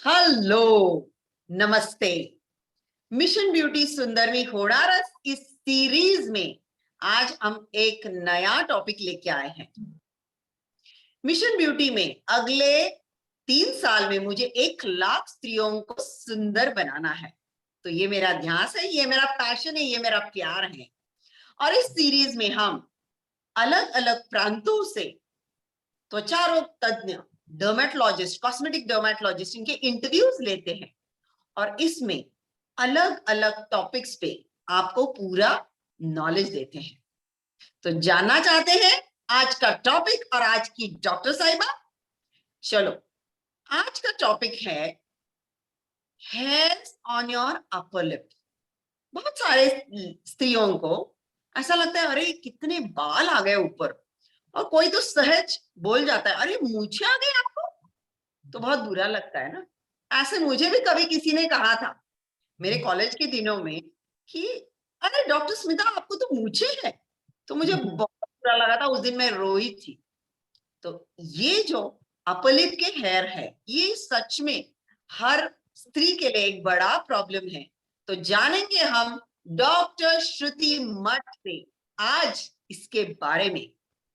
Hello, नमस्ते। Mission beauty सुंदरनी होडारस इस series में आज हम एक नया टॉपिक लेके आए हैं। मिशन ब्यूटी में अगले 3 साल में मुझे 1 लाख स्त्रियों को सुंदर बनाना है। तो ये मेरा ध्यास है, ये मेरा पैशन है, ये मेरा प्यार है। और इस सीरीज में हम अलग अलग प्रांतों से त्वचा रोग तज्ञ, डर्मेटोलॉजिस्ट, कॉस्मेटिक डर्मेटोलॉजिस्ट, इनके इंटरव्यूज लेते हैं और इसमें अलग अलग टॉपिक्स पे आपको पूरा नॉलेज देते हैं। तो जानना चाहते हैं आज का टॉपिक और आज की डॉक्टर साहिबा? चलो, आज का टॉपिक है hairs on your upper lip. बहुत सारे स्त्रियों को ऐसा लगता है, अरे कितने बाल आ गए ऊपर, और कोई तो सहज बोल जाता है, अरे मूछें आ गई आपको। तो बहुत बुरा लगता है ना। ऐसे मुझे भी कभी किसी ने कहा था मेरे कॉलेज के दिनों में कि अरे डॉक्टर स्मिता, आपको तो मूछें है। तो मुझे बहुत बुरा लगा था, उस दिन मैं रोई थी। तो ये जो अपर लिप के हेयर है, ये सच में हर स्त्री के लिए एक बड़ा प्रॉब्लम है। तो जानेंगे हम डॉक्टर श्रुति मठ से आज इसके बारे में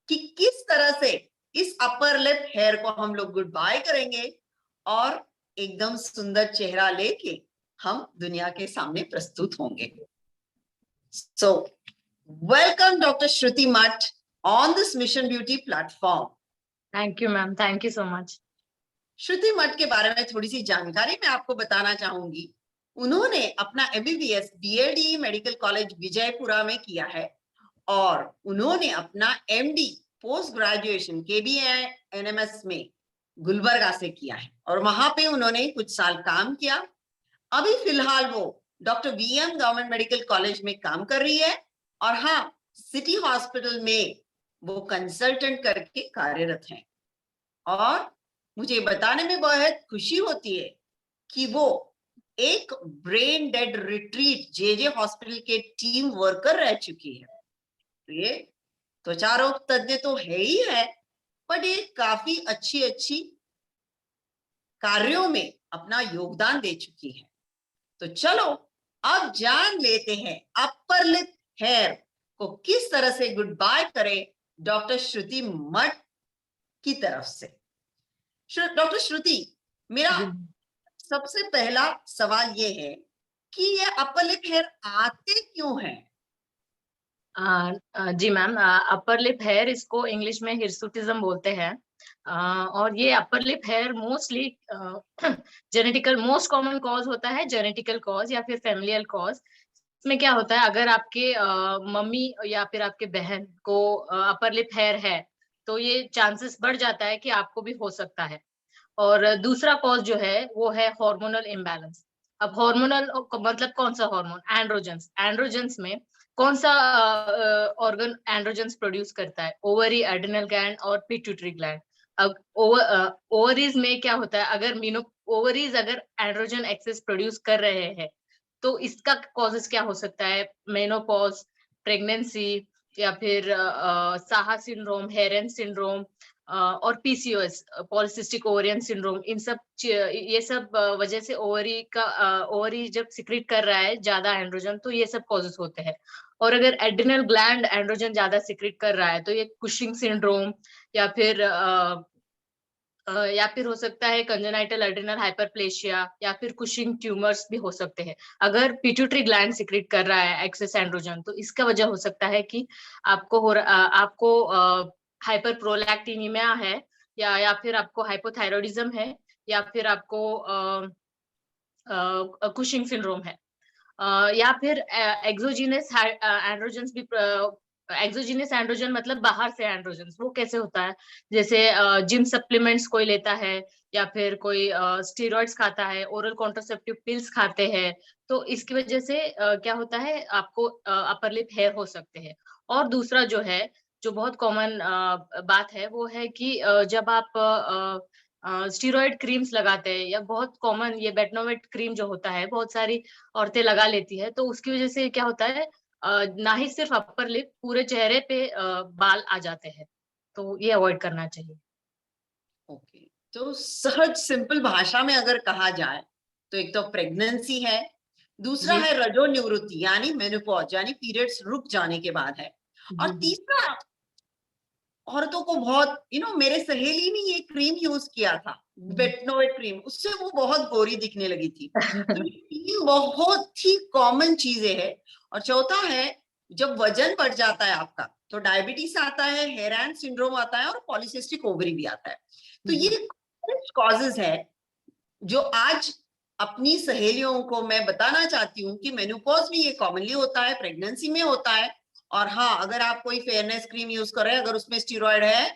कि किस तरह से इस अपर लिप हेयर को हम लोग गुड बाय करेंगे और एकदम सुंदर चेहरा लेके हम दुनिया के सामने प्रस्तुत होंगे। So, welcome Dr. Shruti Mutt on this Mission Beauty platform. Thank you ma'am, thank you so much. Shruti Math के बारे में थोड़ी सी जानकारी मैं आपको बताना चाहूंगी। उन्होंने अपना MBBS BLDE medical college Vijayapura में किया है और उन्होंने अपना MD post graduation KBI NMS में गुलबर्गा से किया है और वहां पे उन्होंने कुछ साल काम किया। अभी फिलहाल वो doctor VM government medical college में काम कर रही है और हाँ, सिटी हॉस्पिटल में वो कंसल्टेंट करके कार्यरत हैं। और मुझे बताने में बहुत खुशी होती है कि वो एक brain dead retreat JJ hospital के टीम वर्कर रह चुकी है। तो ये त्वचा रोग तज्ञ तो है ही है, पर ये काफी अच्छी अच्छी कार्यों में अपना योगदान दे चुकी है। तो चलो अब जान लेते हैं अपर लिप हेयर को किस तरह से गुड बाय करें डॉक्टर श्रुति मठ की तरफ से। डॉक्टर श्रुति, मेरा सबसे पहला सवाल ये है कि ये अपर लिप हेयर आते क्यों हैं? जी मैम, अपर लिप हेयर इसको इंग्लिश में हिर्सुटिज्म बोलते हैं। और ये upper lip hair mostly genetical, most common cause होता है जेनेटिकल कॉज या फिर फैमिलियल कॉज। इसमें क्या होता है, अगर आपके मम्मी या फिर आपके बहन को अपर लिप हेयर है तो ये चांसेस बढ़ जाता है कि आपको भी हो सकता है। और दूसरा कॉज जो है वो है हार्मोनल इम्बैलेंस। अब हार्मोनल मतलब कौन सा हार्मोन? एंड्रोजेंस। एंड्रोजेंस में कौन सा ऑर्गन एंड्रोजेंस प्रोड्यूस करता है? ओवरी, एड्रिनल ग्लैंड और पिट्यूटरी ग्लैंड। अब ओवरीज में क्या होता है, अगर मीनो ओवरीज अगर एंड्रोजन एक्सेस प्रोड्यूस कर रहे हैं तो इसका कॉजेस क्या हो सकता है? मेनोपॉज, प्रेगनेंसी, या फिर साहा सिंड्रोम, हेरेन सिंड्रोम, और PCOS, पॉलिसिस्टिक ओवरियन सिंड्रोम। इन सब ये सब वजह से ओवरी जब सिक्रीट कर रहा है ज्यादा एंड्रोजन तो ये सब कॉजेस होते हैं। और अगर एड्रिनल ग्लैंड एंड्रोजन ज्यादा सिक्रीट कर रहा है तो ये कुशिंग सिंड्रोम या फिर हो सकता है कंजेनाइटल एड्रिनल हाइपरप्लेशिया या फिर कुशिंग ट्यूमर्स भी हो सकते हैं। अगर पिट्यूटरी ग्लैंड सिक्रीट कर रहा है एक्सेस एंड्रोजन तो इसका वजह हो सकता है कि आपको हाइपर प्रोलैक्टिनिमिया है, या फिर आपको हाइपोथायरॉइडिज्म है, या फिर आपको कुशिंग सिंड्रोम है, या फिर एक्सोजीनस एंड्रोजन्स भी। एक्सोजीनस एंड्रोजन मतलब बाहर से एंड्रोजन। वो कैसे होता है? जैसे जिम सप्लीमेंट्स कोई लेता है, या फिर कोई स्टेरॉइड्स खाता है, ओरल कॉन्ट्रासेप्टिव पिल्स खाते हैं, तो इसकी वजह से क्या होता है, आपको अपर लिप हेयर हो सकते हैं। और दूसरा जो है, जो बहुत कॉमन बात है, वो है कि जब आप स्टीरॉयड क्रीम्स लगाते हैं, या बहुत कॉमन ये बेटनोवेट क्रीम जो होता है बहुत सारी औरतें लगा लेती है, तो उसकी वजह से क्या होता है, ना ही सिर्फ अपर लिप, पूरे चेहरे पे बाल आ जाते हैं। तो ये अवॉइड करना चाहिए। ओके, तो सहज सिंपल भाषा में अगर कहा जाए तो एक तो प्रेगनेंसी है, दूसरा जी है रजो निवृत्ति यानी मेनोपॉज यानी पीरियड्स रुक जाने के बाद है, और जी तीसरा औरतों को बहुत मेरे सहेली ने ये क्रीम यूज किया था, जी बेटनोवेट क्रीम, उससे वो बहुत गोरी दिखने लगी थी। तो ये तीन बहुत ही कॉमन चीजें हैं। और चौथा है, जब वजन बढ़ जाता है आपका तो डायबिटीज आता है, हेरान सिंड्रोम आता है और पॉलीसिस्टिक ओवरी भी आता है। तो जी ये कॉजेज है जो आज अपनी सहेलियों को मैं बताना चाहती हूँ कि मेनोपॉज में ये कॉमनली होता है, प्रेगनेंसी में होता है। और हाँ, अगर आप कोई फेयरनेस क्रीम यूज कर रहे हैं, अगर उसमें स्टीरॉयड है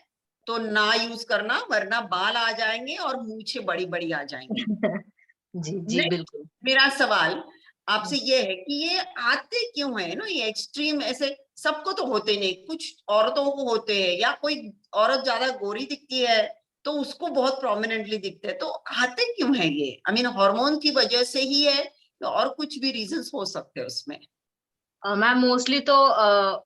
तो ना यूज करना, वरना बाल आ जाएंगे और मूछे बड़ी बड़ी आ जाएंगी। जी जी नेक्स्ट बिल्कुल। मेरा सवाल आपसे ये है कि ये आते क्यों है ना, ये एक्सट्रीम ऐसे सबको तो होते नहीं, कुछ औरतों को होते हैं, या कोई औरत ज्यादा गोरी दिखती है तो उसको बहुत प्रोमिनेंटली दिखते हैं, तो आते क्यों है ये? आई मीन हार्मोन की वजह से ही है और कुछ भी रीजंस हो सकते हैं उसमें? मैम मोस्टली तो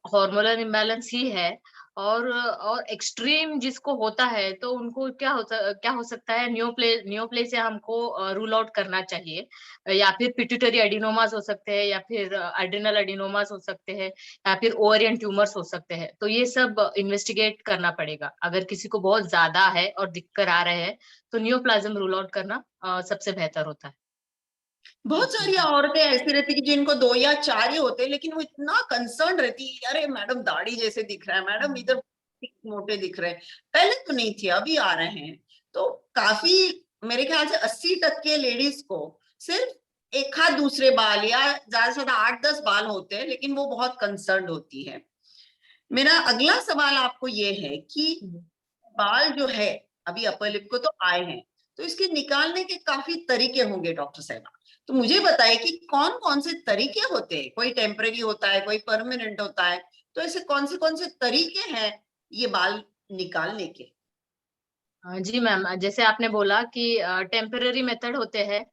हार्मोनल इम्बैलेंस ही है। और एक्सट्रीम जिसको होता है तो उनको क्या हो सकता है, न्यूप्ले से हमको रूल आउट करना चाहिए। या फिर पिट्यूटरी एडिनोमास हो सकते हैं, या फिर एड्रिनल एडिनोमास हो सकते हैं, या फिर ओवरियन ट्यूमर्स हो सकते हैं। तो ये सब इन्वेस्टिगेट करना पड़ेगा। अगर किसी को बहुत ज्यादा है और दिक्कत आ रहे हैं तो न्यूप्लाज्म रूल आउट करना सबसे बेहतर होता है। बहुत जी सारी औरतें ऐसी रहती कि जिनको 2 या 4 ही होते हैं, लेकिन वो इतना कंसर्न रहती है, अरे मैडम दाढ़ी जैसे दिख रहा है, मैडम इधर मोटे दिख रहे हैं। पहले तो नहीं थे, अभी आ रहे हैं। तो काफी, मेरे ख्याल से 80% लेडीज को सिर्फ एक हाथ दूसरे बाल या ज्यादा से ज्यादा 8-10 बाल होते हैं, लेकिन वो बहुत कंसर्न होती है। मेरा अगला सवाल आपको ये है कि जी बाल जो है, अभी अपर लिप को तो आए हैं, तो इसके निकालने के काफी तरीके होंगे डॉक्टर साहब। तो मुझे बताइए कि कौन कौन से तरीके होते हैं, कोई टेम्परेरी होता है, कोई परमानेंट होता है, तो ऐसे कौन से तरीके हैं ये बाल निकालने के? जी मैम, जैसे आपने बोला कि टेम्पररी मेथड होते हैं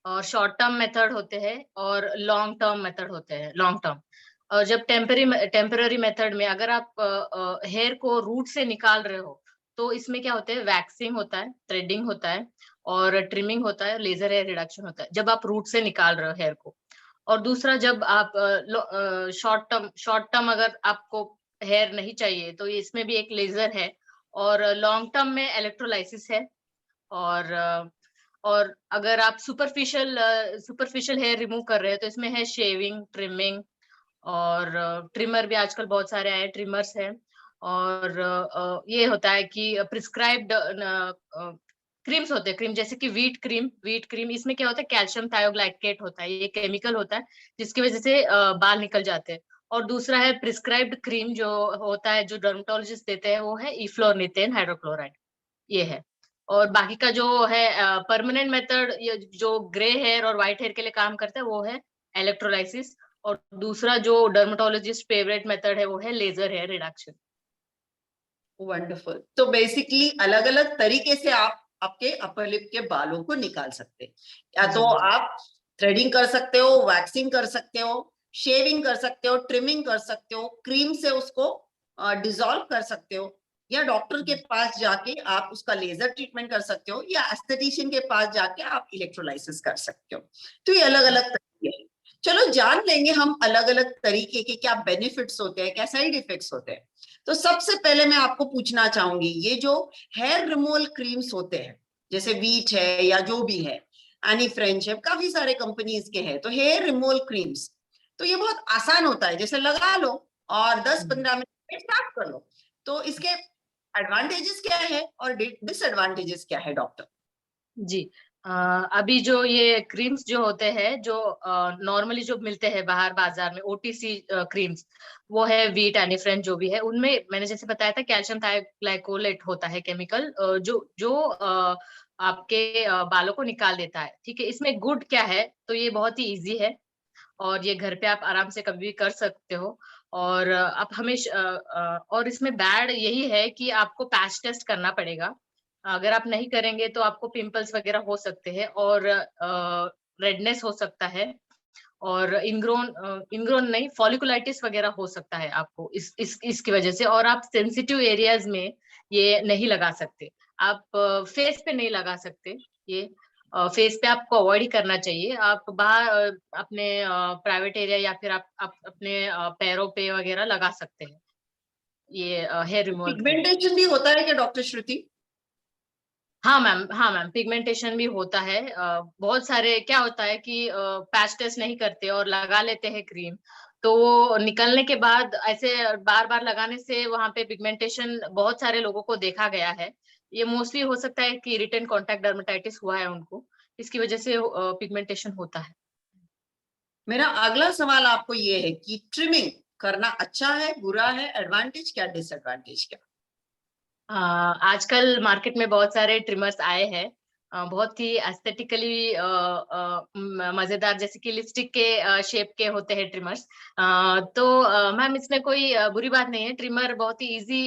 और शॉर्ट टर्म मेथड होते हैं और लॉन्ग टर्म मेथड होते हैं, लॉन्ग टर्म। और जब टेम्पररी मेथड में अगर आप हेयर को रूट से निकाल रहे हो तो इसमें क्या होता है, वैक्सिंग होता है, थ्रेडिंग होता है और ट्रिमिंग होता है, लेजर हेयर रिडक्शन होता है जब आप रूट से निकाल रहे हो हेयर को। और दूसरा, जब आप शॉर्ट टर्म अगर आपको हेयर नहीं चाहिए तो इसमें भी एक लेजर है। और लॉन्ग टर्म में इलेक्ट्रोलाइसिस है। और और अगर आप सुपरफिशियल हेयर रिमूव कर रहे हैं तो इसमें है शेविंग, ट्रिमिंग। और ट्रिमर भी आजकल बहुत सारे आए, ट्रिमर्स हैं। और ये होता है कि प्रिस्क्राइब्ड क्रीम्स होते हैं, क्रीम जैसे कि वीट क्रीम इसमें क्या होता है, कैल्शियम थायोग्लाइकेट होता है, ये केमिकल होता है जिसकी वजह से बाल निकल जाते हैं। और दूसरा है प्रिस्क्राइब्ड क्रीम जो होता है, जो डर्मेटोलॉजिस्ट देते हैं, वो है इफ्लोरनिथेन हाइड्रोक्लोराइड, ये है। और बाकी का जो है परमानेंट मेथड, ये जो ग्रे हेयर और व्हाइट हेयर के लिए काम करता है, वो है इलेक्ट्रोलाइसिस। और दूसरा जो डर्मेटोलॉजिस्ट फेवरेट मेथड है वो है लेजर हेयर रिडक्शन। वंडरफुल। तो बेसिकली अलग अलग तरीके से आप आपके अपर लिप के बालों को निकाल सकते हैं। या जी तो जी आप थ्रेडिंग कर सकते हो, वैक्सिंग कर सकते हो, शेविंग कर सकते हो, ट्रिमिंग कर सकते हो, क्रीम से उसको डिसॉल्व कर सकते हो, या डॉक्टर के पास जाके आप उसका लेजर ट्रीटमेंट कर सकते हो, या एस्थेटिशियन के पास जाके आप इलेक्ट्रोलाइसिस कर सकते हो। तो ये अलग अलग तरीके हैं। चलो जान लेंगे हम अलग अलग तरीके के क्या बेनिफिट्स होते हैं, क्या साइड इफेक्ट्स होते हैं। तो सबसे पहले मैं आपको पूछना चाहूंगी, ये जो हेयर रिमूवल क्रीम्स होते हैं, जैसे वीट है या जो भी है, एनी फ्रेंच है, काफी सारे कंपनीज के हैं, तो हेयर रिमूवल क्रीम्स, तो ये बहुत आसान होता है, जैसे लगा लो और 10-15 मिनट में साफ कर लो। तो इसके एडवांटेजेस क्या है और डिसएडवांटेजेस क्या है डॉक्टर? जी। अ, अभी जो ये क्रीम्स जो होते हैं, जो नॉर्मली जो मिलते हैं बाहर बाजार में, ओटीसी क्रीम्स, वो है वीट, एनीफ्रेंच जो भी है, उनमें मैंने जैसे बताया था कैल्शियम थायोग्लाइकोलेट होता है केमिकल, जो जो आपके बालों को निकाल देता है। ठीक है, इसमें गुड क्या है, तो ये बहुत ही इजी है और ये घर पे आप आराम से कभी भी कर सकते हो। और आप हमेशा और इसमें बैड यही है कि आपको पैच टेस्ट करना पड़ेगा। अगर आप नहीं करेंगे तो आपको पिंपल्स वगैरह हो सकते हैं और रेडनेस हो सकता है। और इनग्रोन नहीं, फॉलिकुलाइटिस वगैरह हो सकता है आपको इसकी वजह से। और आप सेंसिटिव एरियाज में ये नहीं लगा सकते। आप फेस पे नहीं लगा सकते ये। फेस पे आपको अवॉइड ही करना चाहिए। आप बाहर अपने प्राइवेट एरिया या फिर आप अपने पैरों पे वगैरह लगा सकते हैं ये हेयर रिमूवल क्रीम। पिगमेंटेशन भी होता है क्या डॉक्टर श्रुति? हाँ मैम, हाँ मैम, पिगमेंटेशन भी होता है। बहुत सारे क्या होता है कि पैच टेस्ट नहीं करते और लगा लेते हैं क्रीम, तो वो निकलने के बाद ऐसे बार बार लगाने से वहां पे पिगमेंटेशन बहुत सारे लोगों को देखा गया है। ये मोस्टली हो सकता है कि इरिटेंट कॉन्टैक्ट डर्मेटाइटिस हुआ है उनको, इसकी वजह से पिगमेंटेशन होता है। मेरा अगला सवाल आपको ये है कि ट्रिमिंग करना अच्छा है, बुरा है, एडवांटेज क्या, डिसएडवांटेज क्या? आजकल मार्केट में बहुत सारे ट्रिमर्स आए हैं, बहुत ही एस्थेटिकली मजेदार, जैसे कि लिपस्टिक के शेप के होते हैं ट्रिमर्स। तो मैम इसमें कोई बुरी बात नहीं है, ट्रिमर बहुत ही इजी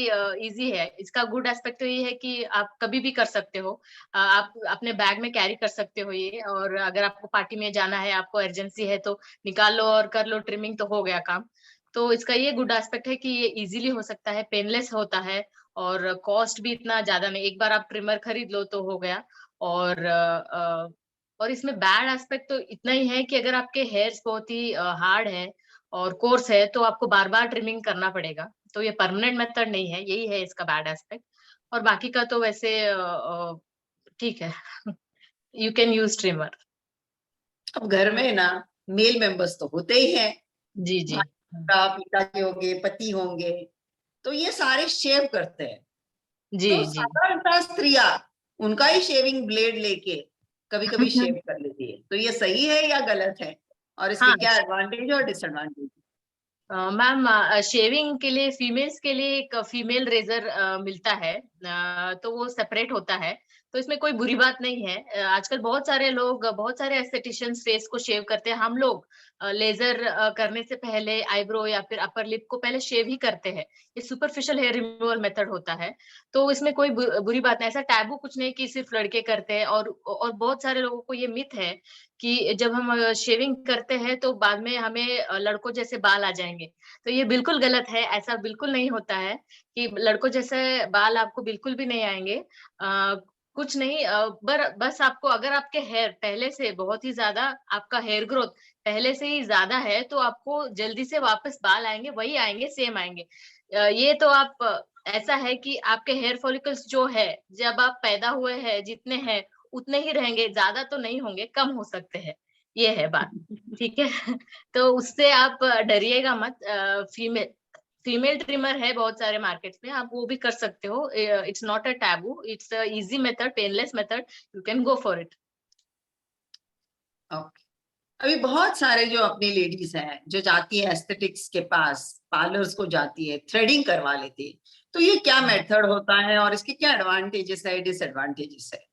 इजी है। इसका गुड एस्पेक्ट तो ये है कि आप कभी भी कर सकते हो, आप अपने बैग में कैरी कर सकते हो ये, और अगर आपको पार्टी में जाना है, आपको इमरजेंसी है तो निकाल लो और कर लो ट्रिमिंग, तो हो गया काम। तो इसका ये गुड एस्पेक्ट है कि ये इजीली हो सकता है, पेनलेस होता है, और कॉस्ट भी इतना ज्यादा नहीं, एक बार आप ट्रिमर खरीद लो तो हो गया। और और इसमें बैड एस्पेक्ट तो इतना ही है कि अगर आपके हेयर्स बहुत ही हार्ड है और कोर्स है, तो आपको बार बार ट्रिमिंग करना पड़ेगा, तो ये परमानेंट मेथड नहीं है, यही है इसका बैड एस्पेक्ट। और बाकी का तो वैसे ठीक है। You can use trimmer. अब घर में ना मेल मेंबर्स तो होते ही हैं, जी जी। माता पिताजी होंगे, पति होंगे, तो ये सारे शेव करते हैं। जी तो जी। साधारणतः स्त्रियां उनका ही शेविंग ब्लेड लेके कभी कभी शेव कर लेती है, तो ये सही है या गलत है, और इसके हाँ क्या एडवांटेज और डिसएडवांटेज? मैम, शेविंग के लिए फीमेल्स के लिए एक फीमेल रेजर मिलता है, तो वो सेपरेट होता है, तो इसमें कोई बुरी बात नहीं है। आजकल बहुत सारे लोग, बहुत सारे एस्थेटिशियंस फेस को शेव करते हैं। हम लोग लेजर करने से पहले आईब्रो या फिर अपर लिप को पहले शेव ही करते हैं। ये सुपरफिशियल हेयर रिमूवल मेथड होता है, तो इसमें कोई बुरी बात नहीं, ऐसा टैबू कुछ नहीं कि सिर्फ लड़के करते हैं। और बहुत सारे लोगों को ये मिथ है कि जब हम शेविंग करते हैं तो बाद में हमें लड़कों जैसे बाल आ जाएंगे, तो ये बिल्कुल गलत है, ऐसा बिल्कुल नहीं होता है कि लड़कों जैसे बाल आपको बिल्कुल भी नहीं आएंगे। कुछ नहीं, बस आपको, अगर आपके हेयर पहले से बहुत ही ज्यादा, आपका हेयर ग्रोथ पहले से ही ज्यादा है, तो आपको जल्दी से वापस बाल आएंगे, वही आएंगे, सेम आएंगे। ये तो आप ऐसा है कि आपके हेयर फॉलिकल्स जो है, जब आप पैदा हुए हैं जितने हैं उतने ही रहेंगे, ज्यादा तो नहीं होंगे, कम हो सकते हैं, ये है बात। ठीक है। तो उससे आप डरिएगा मत। फीमेल फीमेल ट्रिमर है बहुत सारे मार्केट्स में, आप वो भी कर सकते हो। It's not a taboo, it's a easy method, painless method, you can go for it. Okay. अभी बहुत सारे जो अपनी लेडीज हैं जो जाती है एस्थेटिक्स के पास, पार्लर्स को जाती है, थ्रेडिंग करवा लेती है, तो ये क्या मेथड होता है और इसके क्या एडवांटेजेस है, डिसएडवांटेजेस है?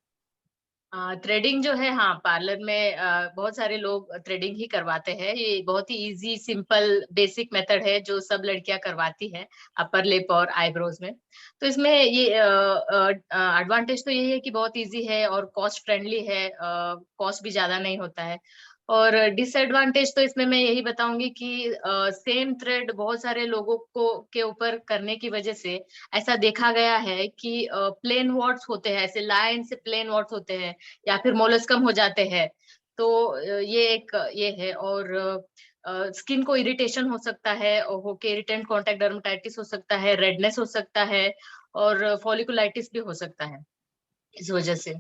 थ्रेडिंग जो है, हाँ, पार्लर में बहुत सारे लोग थ्रेडिंग ही करवाते हैं। ये बहुत ही इजी, सिंपल, बेसिक मेथड है जो सब लड़कियां करवाती है अपर लिप और आईब्रोज में। तो इसमें ये एडवांटेज तो ये है कि बहुत इजी है और कॉस्ट फ्रेंडली है, कॉस्ट भी ज्यादा नहीं होता है। और डिसएडवांटेज तो इसमें मैं यही बताऊंगी कि सेम थ्रेड बहुत सारे लोगों को के ऊपर करने की वजह से ऐसा देखा गया है कि प्लेन वॉट्स होते हैं, ऐसे लाइन से प्लेन वॉट्स होते हैं, या फिर मोलस्कम हो जाते हैं। तो ये एक ये है। और स्किन को इरिटेशन हो सकता है, और होके इरिटेंट कॉन्टैक्ट डर्मेटाइटिस हो सकता है, रेडनेस हो सकता है, और फॉलिकुलाइटिस भी हो सकता है इस वजह से।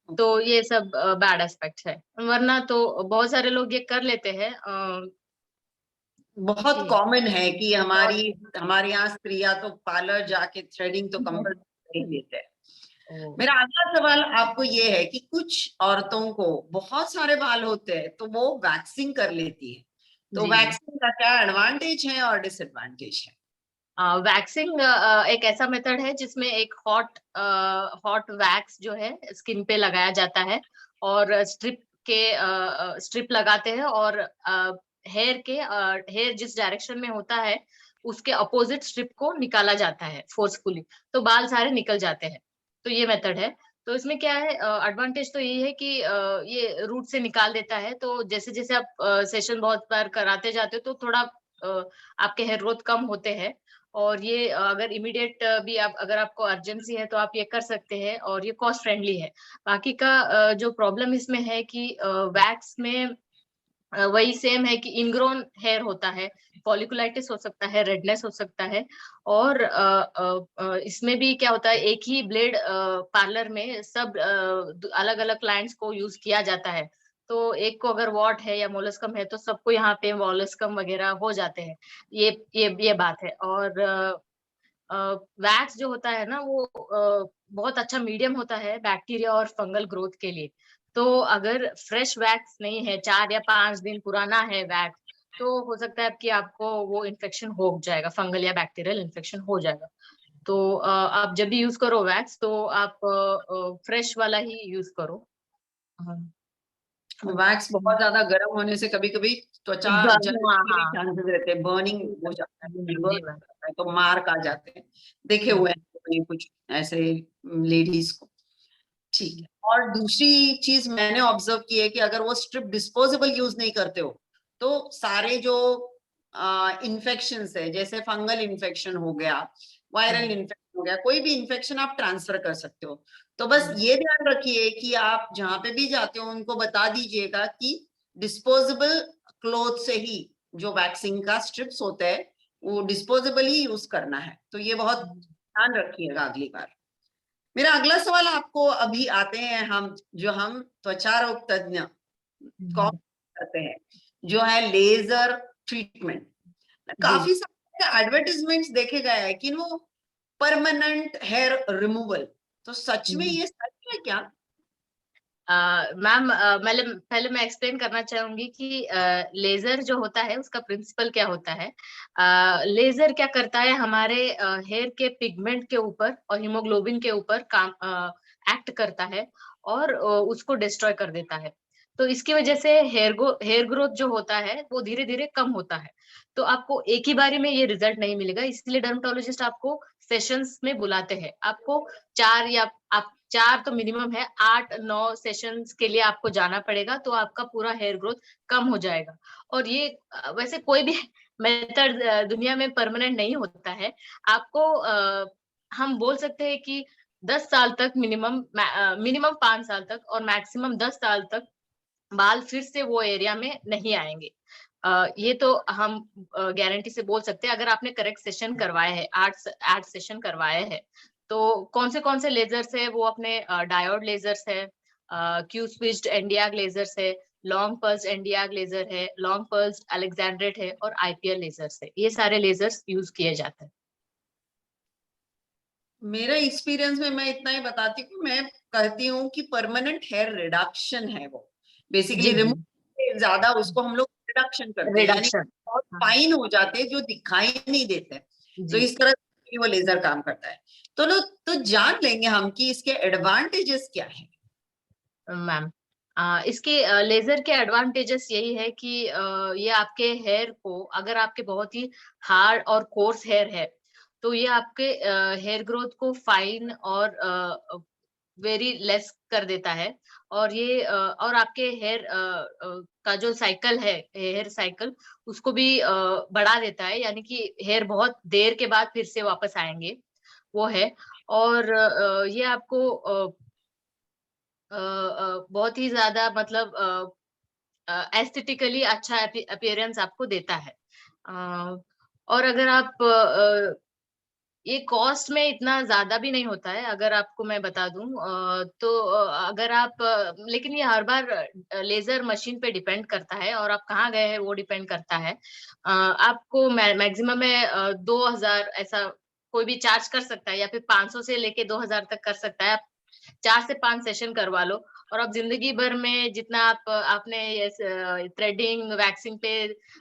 तो ये सब बैड एस्पेक्ट है, वरना तो बहुत सारे लोग ये कर लेते हैं। बहुत जी। कॉमन है कि बहुत। हमारे यहाँ स्त्रियां तो पार्लर जाके थ्रेडिंग तो कंपल्सरी लेते हैं। ओ, मेरा अगला सवाल आपको ये है कि कुछ औरतों को बहुत सारे बाल होते हैं तो वो वैक्सिंग कर लेती है, तो जी जी। वैक्सिंग का क्या एडवांटेज है और डिसएडवांटेज है? वैक्सिंग एक ऐसा मेथड है जिसमें एक हॉट वैक्स जो है स्किन पे लगाया जाता है, और स्ट्रिप लगाते हैं, और हेयर जिस डायरेक्शन में होता है उसके अपोजिट स्ट्रिप को निकाला जाता है फोर्सफुली, तो बाल सारे निकल जाते हैं। तो ये मेथड है। तो इसमें क्या है, एडवांटेज तो ये है कि ये रूट से निकाल देता है, तो जैसे जैसे आप सेशन बहुत बार कराते जाते हो तो थोड़ा आपके हेयर ग्रोथ कम होते हैं, और ये अगर इमीडिएट भी आप अगर आपको अर्जेंसी है तो आप ये कर सकते हैं और ये कॉस्ट फ्रेंडली है। बाकी का जो प्रॉब्लम इसमें है कि वैक्स में वही सेम है कि इनग्रोन हेयर होता है, फॉलिकुलाइटिस हो सकता है, रेडनेस हो सकता है और इसमें भी क्या होता है, एक ही ब्लेड पार्लर में सब अलग-अलग क्लाइंट्स को यूज़ किया जाता है। तो एक को अगर वॉट है या मोलस्कम है तो सबको यहाँ पे मोलस्कम वगैरह हो जाते हैं। ये बात है और वैक्स जो होता है ना वो बहुत अच्छा मीडियम होता है बैक्टीरिया और फंगल ग्रोथ के लिए। तो अगर फ्रेश वैक्स नहीं है, 4 या 5 दिन पुराना है वैक्स, तो हो सकता है कि आपको वो इन्फेक्शन हो जाएगा, फंगल या बैक्टीरियल इन्फेक्शन हो जाएगा। तो आप जब भी यूज़ करो वैक्स तो आप फ्रेश वाला ही यूज़ करो। हाँ। वैक्स बहुत ज्यादा गर्म होने से कभी कभी त्वचा जलने हाँ, के भी हाँ। चांसेस रहते हैं, बर्निंग हो जाता है, जी, burn मैम। हो जाता है, तो मार्क आ जाते हैं। देखे हुए हैं मैंने कुछ ऐसे लेडीज को। ठीक है। और दूसरी चीज मैंने ऑब्जर्व की है कि अगर वो स्ट्रिप डिस्पोजेबल यूज नहीं करते हो तो सारे जो इन्फेक्शन है, जैसे फंगल इन्फेक्शन हो गया, वायरल इन्फेक्शन हो गया, कोई भी इन्फेक्शन आप ट्रांसफर कर सकते हो। तो बस ये ध्यान रखिए कि आप जहां पे भी जाते हो उनको बता दीजिएगा कि डिस्पोजेबल क्लोथ से ही जो वैक्सीन का स्ट्रिप्स होता है वो डिस्पोजेबल ही यूज करना है। तो ये बहुत ध्यान रखिएगा अगली बार। मेरा अगला सवाल आपको अभी आते हैं हम त्वचा रोग तज्ञ कौन करते हैं, जो है लेजर ट्रीटमेंट। जी। काफी सारे एडवर्टीजमेंट्स देखे गए हैं कि वो परमानेंट हेयर रिमूवल, तो सच में ये सच है क्या? मैम पहले मैं एक्सप्लेन करना चाहूंगी कि लेजर जो होता है उसका प्रिंसिपल क्या होता है। लेजर क्या करता है, हमारे हेयर के पिगमेंट के ऊपर और हीमोग्लोबिन के ऊपर काम एक्ट करता है और उसको डिस्ट्रॉय कर देता है। तो इसकी वजह से हेयर ग्रोथ जो होता है वो धीरे धीरे कम होता है। तो आपको एक ही बारी में ये रिजल्ट नहीं मिलेगा, इसलिए डर्मेटोलॉजिस्ट आपको सेशंस में बुलाते हैं। आपको 4 या आप 4 तो मिनिमम है, 8-9 सेशंस के लिए आपको जाना पड़ेगा, तो आपका पूरा हेयर ग्रोथ कम हो जाएगा। और ये वैसे कोई भी मेथड दुनिया में परमानेंट नहीं होता है। आपको हम बोल सकते हैं कि 10 साल तक मिनिमम 5 साल तक और मैक्सिमम 10 साल तक बाल फिर से वो एरिया में नहीं आएँगे। ये तो हम गारंटी से बोल सकते हैं, अगर आपने करेक्ट सेशन करवाए हैं, 8 सेशन करवाए हैं। तो कौन से लेज़र्स है, वो अपने डायोड लेज़र्स है, क्यू स्विच्ड एनडीआर लेज़र्स है, लॉन्ग पल्स्ड एनडीआर लेज़र है, लॉन्ग पल्स्ड अलेक्जेंड्रेट है और आईपीएल लेज़र्स है। ये सारे लेज़र्स यूज़ किए जाते हैं। मेरा एक्सपीरियंस में मैं इतना ही बताती हूँ, मैं कहती हूँ कि परमानेंट हेयर रिडक्शन है वो, बेसिकली जी, जी। रिमूव ज्यादा उसको हम लोग रिडक्शन करते हैं, यानी रिडक्शन। बहुत हाँ, फाइन हो जाते हैं जो दिखाई नहीं देते। तो जी। इस तरह से वो लेजर काम करता है। तो लो, तो जान लेंगे हम कि इसके एडवांटेजेस क्या है। मैम इसके लेजर के एडवांटेजेस यही है कि ये आपके हेयर को, अगर आपके बहुत ही हार्ड और कोर्स हेयर है तो ये आपके हेयर ग्रोथ को फाइन और वेरी लेस कर देता है। और ये और आपके हेयर का जो साइकिल है, हेयर साइकिल, उसको भी बढ़ा देता है, यानी कि हेयर बहुत देर के बाद फिर से वापस आएंगे, वो है। और ये आपको बहुत ही ज़्यादा मतलब एस्थेटिकली अच्छा अपीयरेंस आपको देता है। अ, और अगर आप ये कॉस्ट में इतना ज़्यादा भी नहीं होता है, अगर आपको मैं बता दूँ तो अगर आप लेकिन ये हर बार लेज़र मशीन पे डिपेंड करता है और आप कहाँ गए हैं वो डिपेंड करता है। आपको मैक्सिमम में 2000 ऐसा कोई भी चार्ज कर सकता है या फिर 500 से लेके 2000 तक कर सकता है। आप 4 से 5 सेशन करवा लो और आप ज़िंदगी भर में जितना आपने ये थ्रेडिंग, वैक्सिंग पे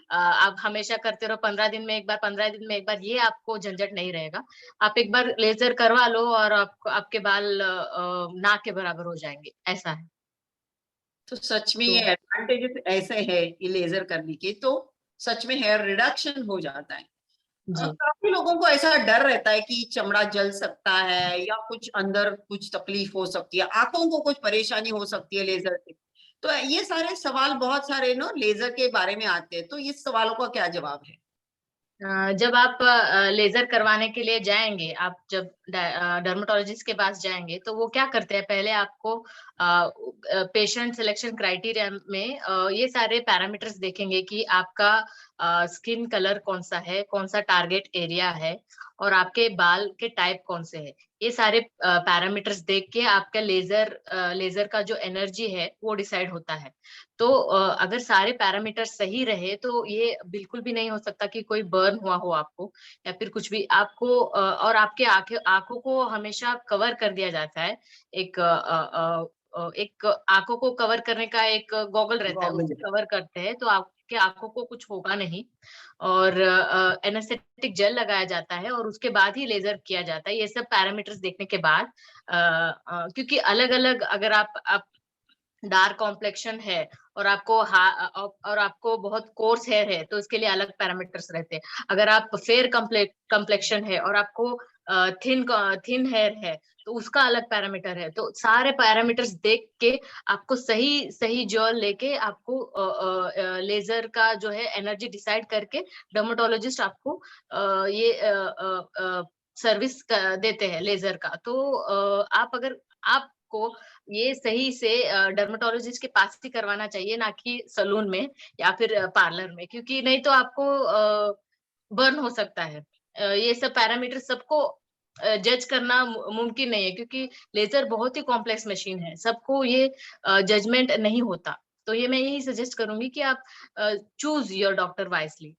आप हमेशा करते रहो, 15 दिन में 1 बार, 15 दिन में 1 बार, ये आपको झंझट नहीं रहेगा। आप एक बार लेज़र करवा लो और आपको आपके बाल नाक के बराबर हो जाएँगे, ऐसा है। तो सच में तो ये एडवांटेजेस ऐसे है कि लेजर करने के, तो सच में हेयर रिडक्शन हो जाता है। जी। काफी लोगों को ऐसा डर रहता है कि चमड़ा जल सकता है या कुछ अंदर कुछ तकलीफ हो सकती है, आंखों को कुछ परेशानी हो सकती है लेजर से। तो ये सारे सवाल बहुत सारे नो लेजर के बारे में आते हैं, तो इस सवालों का क्या जवाब है? जब आप लेजर करवाने के लिए जाएंगे, आप जब डर्मेटोलॉजिस्ट के पास जाएंगे तो वो क्या करते हैं, पहले आपको पेशेंट सिलेक्शन क्राइटेरिया में ये सारे पैरामीटर्स देखेंगे कि आपका स्किन कलर कौन सा है, कौन सा टारगेट एरिया है, और आपके बाल के टाइप कौन से है। ये सारे पैरामीटर्स देख के आपका लेजर का जो एनर्जी है वो डिसाइड होता है। तो अगर सारे पैरामीटर सही रहे तो ये बिल्कुल भी नहीं हो सकता कि कोई बर्न हुआ हो आपको, या फिर कुछ भी आपको और आपके आंखों को हमेशा कवर कर दिया जाता है। एक आंखों को कवर करने का एक गॉगल रहता है, गॉगल। उससे कवर करते हैं तो आपके आंखों को कुछ होगा नहीं। और एनेस्थेटिक जेल लगाया जाता है और उसके बाद ही लेजर किया जाता है। ये सब पैरामीटर्स देखने के बाद क्योंकि अलग अलग, अगर आप डार्क कॉम्प्लेक्शन है और और आपको बहुत कोर्स हेयर है तो इसके लिए अलग पैरामीटर्स रहते हैं। अगर आप फेयर कॉम्प्लेक्शन है और आपको थिन थिन हेयर है तो उसका अलग पैरामीटर है। तो सारे पैरामीटर्स देख के आपको सही सही जॉल लेके आपको लेजर का जो है एनर्जी डिसाइड करके डर्मेटोलॉजिस्ट आपको ये सर्विस देते हैं लेजर का। तो आप अगर आपको ये सही से डर्मेटोलॉजिस्ट के पास ही करवाना चाहिए, ना कि सलून में या फिर पार्लर में, क्योंकि नहीं तो आपको बर्न हो सकता है। ये सब पैरामीटर सबको जज करना मुमकिन नहीं है, क्योंकि लेजर बहुत ही कॉम्प्लेक्स मशीन है, सबको ये जजमेंट नहीं होता। तो ये मैं यही सजेस्ट करूंगी कि आप चूज योर डॉक्टर वाइजली।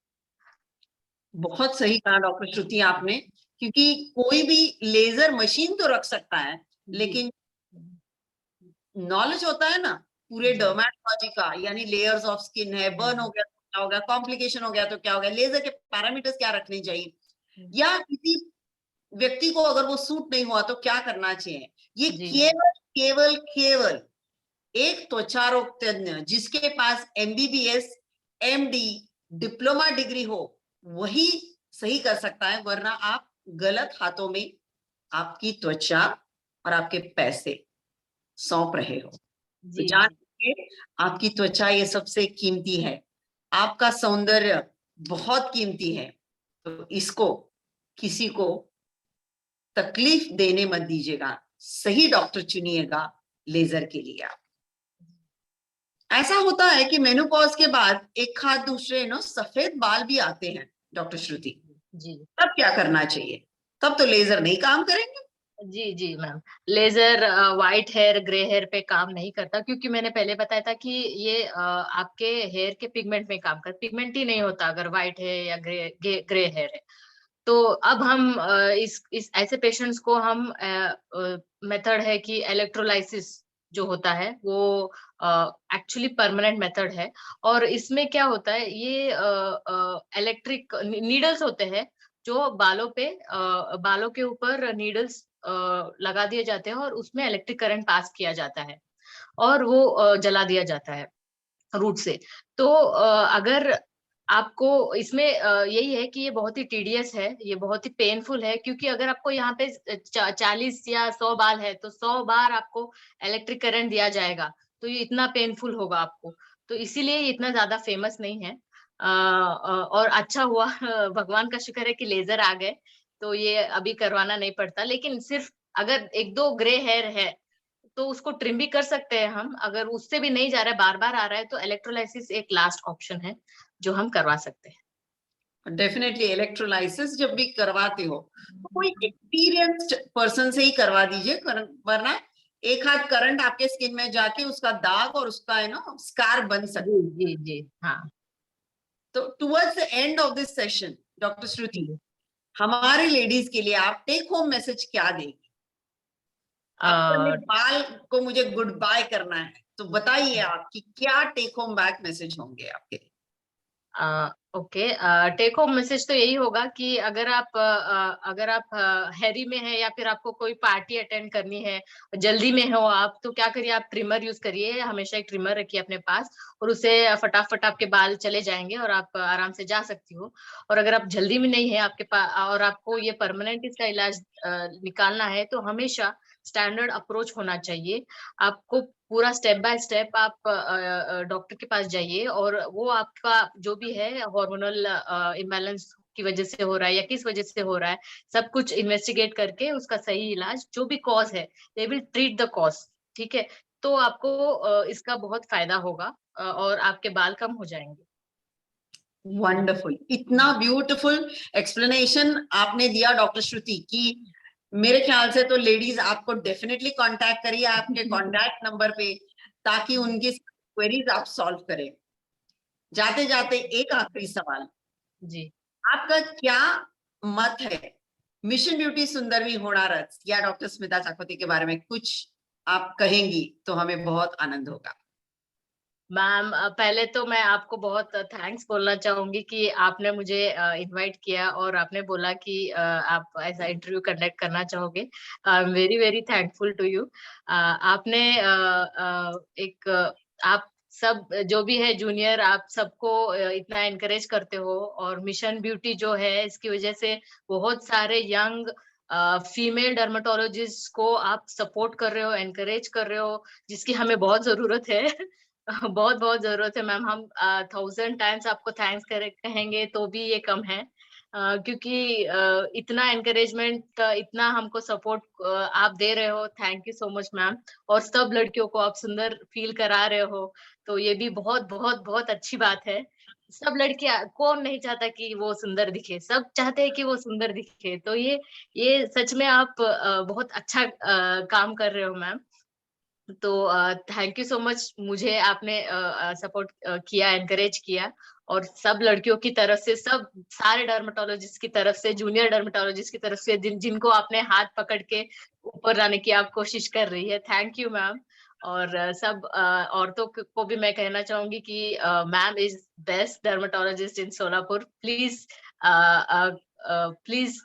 बहुत सही कहा डॉक्टर श्रुति आपने, क्योंकि कोई भी लेजर मशीन तो रख सकता है, लेकिन नॉलेज होता है ना पूरे जी डर्मेटोलॉजी का, यानी लेयर्स ऑफ स्किन है, बर्न हो गया तो क्या हो गया, कॉम्प्लिकेशन हो गया तो क्या हो गया, लेजर के पैरामीटर्स क्या रखने चाहिए, या किसी व्यक्ति को अगर वो सूट नहीं हुआ तो क्या करना चाहिए, ये जी केवल केवल केवल एक त्वचा रोग तज्ञ जिसके पास एमबीबीएस एमडी डिप्लोमा डिग्री हो वही सही कर सकता है, वरना आप गलत हाथों में आपकी त्वचा और आपके पैसे सौंप रहे हो। तो जी जान जी लीजिए, आपकी त्वचा ये सबसे कीमती है, आपका सौंदर्य बहुत कीमती है, तो इसको किसी को तकलीफ देने मत दीजिएगा, सही डॉक्टर चुनिएगा लेजर के लिए। आप ऐसा होता है कि मेनोपॉज के बाद एक हाथ दूसरे सफेद बाल भी आते हैं डॉक्टर श्रुति, जी तब क्या करना चाहिए? तब तो लेजर नहीं काम करेंगे। जी जी ma'am, laser white hair grey hair पे काम नहीं करता, क्योंकि मैंने पहले बताया था कि ये आपके हेयर के पिगमेंट में काम कर, पिगमेंट ही नहीं होता अगर व्हाइट है या ग्रे हेयर है। तो अब हम इस ऐसे पेशेंट्स को हम मेथड है कि इलेक्ट्रोलाइसिस जो होता है वो एक्चुअली परमानेंट मेथड है। और इसमें क्या होता है, ये इलेक्ट्रिक नीडल्स होते हैं जो बालों के ऊपर नीडल्स लगा दिए जाते हैं और उसमें इलेक्ट्रिक करंट पास किया जाता है और वो जला दिया जाता है रूट से। तो अगर आपको इसमें यही है कि ये बहुत ही टीडियस है, ये बहुत ही पेनफुल है, क्योंकि अगर आपको यहाँ पे 40 या 100 बाल है तो 100 बार आपको इलेक्ट्रिक करंट दिया जाएगा, तो ये इतना पेनफुल होगा आपको। तो इसीलिए ये इतना ज्यादा फेमस नहीं है। और अच्छा हुआ भगवान का शुक्र है कि लेजर आ गए, तो ये अभी करवाना नहीं पड़ता। लेकिन सिर्फ अगर एक दो ग्रे हेयर है तो उसको ट्रिम भी कर सकते हैं हम, अगर उससे भी नहीं जा रहा है, बार बार आ रहा है, तो इलेक्ट्रोलाइसिस एक लास्ट ऑप्शन है जो हम करवा सकते हैं। डेफिनेटली इलेक्ट्रोलाइसिस जब भी करवाते हो तो कोई एक्सपीरियंस्ड पर्सन से ही करवा दीजिए, वरना एक हाथ करंट आपके स्किन में जाके उसका दाग और उसका स्कार बन सकता। जी जी जी हाँ तो towards the end of this session doctor Shruti, जी। हमारे लेडीज के लिए आप टेक होम मैसेज क्या देंगे? अपने अ, बाल को मुझे गुड बाय करना है, तो बताइए आपकी क्या टेक होम बैक मैसेज होंगे आपके? ओके, टेक होम मैसेज तो यही होगा कि अगर आप हैरी में है या फिर आपको कोई पार्टी अटेंड करनी है, जल्दी में हो आप, तो क्या करिए, आप ट्रिमर यूज करिए, हमेशा एक ट्रिमर रखिए अपने पास, और उससे फटाफट आपके बाल चले जाएंगे और आप आराम से जा सकती हो। और अगर आप जल्दी में नहीं है आपके पास और आपको ये परमानेंट इसका इलाज निकालना है, तो हमेशा स्टैंडर्ड अप्रोच होना चाहिए। आपको पूरा स्टेप बाय स्टेप आप डॉक्टर के पास जाइए और वो आपका जो भी है हार्मोनल इम्बैलेंस की वजह से हो रहा है या किस वजह से हो रहा है, सब कुछ इन्वेस्टिगेट करके उसका सही इलाज जो भी कॉज है, they will treat the cause. ठीक है, तो आपको इसका बहुत फायदा होगा और आपके बाल कम हो जाएंगे। वंडरफुल, इतना ब्यूटीफुल एक्सप्लेनेशन आपने दिया डॉक्टर श्रुति कि मेरे ख्याल से तो लेडीज आपको डेफिनेटली कांटेक्ट करिए आपके कांटेक्ट नंबर पे, ताकि उनकी क्वेरीज आप सॉल्व करें। जाते जाते एक आखिरी सवाल, जी, आपका क्या मत है मिशन ब्यूटी सुंदरवी होणारच या डॉक्टर स्मिता चाकोती के बारे में कुछ आप कहेंगी तो हमें बहुत आनंद होगा। मैम पहले तो मैं आपको बहुत थैंक्स बोलना चाहूंगी कि आपने मुझे इनवाइट किया और आपने बोला कि आप ऐसा इंटरव्यू कंडक्ट करना चाहोगे। I am very very thankful to you. आपने एक आप सब जो भी है जूनियर, आप सबको इतना एनकरेज करते हो और मिशन ब्यूटी जो है इसकी वजह से बहुत सारे यंग फीमेल डर्मेटोलॉजिस्ट को आप सपोर्ट कर रहे हो, एनकरेज कर रहे हो, जिसकी हमें बहुत जरूरत है। बहुत बहुत जरूरत है मैम। हम 1000 टाइम्स आपको थैंक्स करे कहेंगे तो भी ये कम है, क्योंकि इतना एनकरेजमेंट, इतना हमको सपोर्ट आप दे रहे हो। Thank you so much ma'am. और सब लड़कियों को आप सुंदर फील करा रहे हो, तो ये भी बहुत बहुत बहुत अच्छी बात है। सब लड़कियां, कौन नहीं चाहता कि वो सुंदर दिखे, सब चाहते हैं कि वो सुंदर दिखे। तो ये सच में आप बहुत अच्छा काम कर रहे हो मैम। तो थैंक यू सो मच, मुझे आपने सपोर्ट किया, एनकरेज किया। और सब लड़कियों की तरफ से, सब सारे डर्मेटोलॉजिस्ट की तरफ से, जूनियर डर्मेटोलॉजिस्ट की तरफ से, जिनको आपने हाथ पकड़ के ऊपर लाने की आप कोशिश कर रही है, थैंक यू मैम। और सब औरतों को भी मैं कहना चाहूंगी कि ma'am is best dermatologist in Solapur. Please please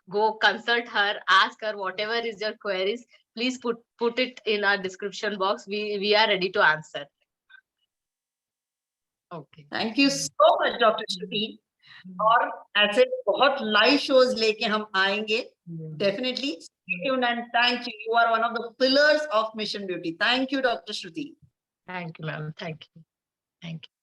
go consult her, ask her whatever is your queries. Please put it in our description box. We are ready to answer. Okay. Thank you so much doctor Shruti. और ऐसे बहुत live shows लेके हम आएंगे definitely. Stay tuned and thank you. You are one of the pillars of Mission Beauty. Thank you, Dr. Shruti. Thank you, ma'am. Thank you. Thank you.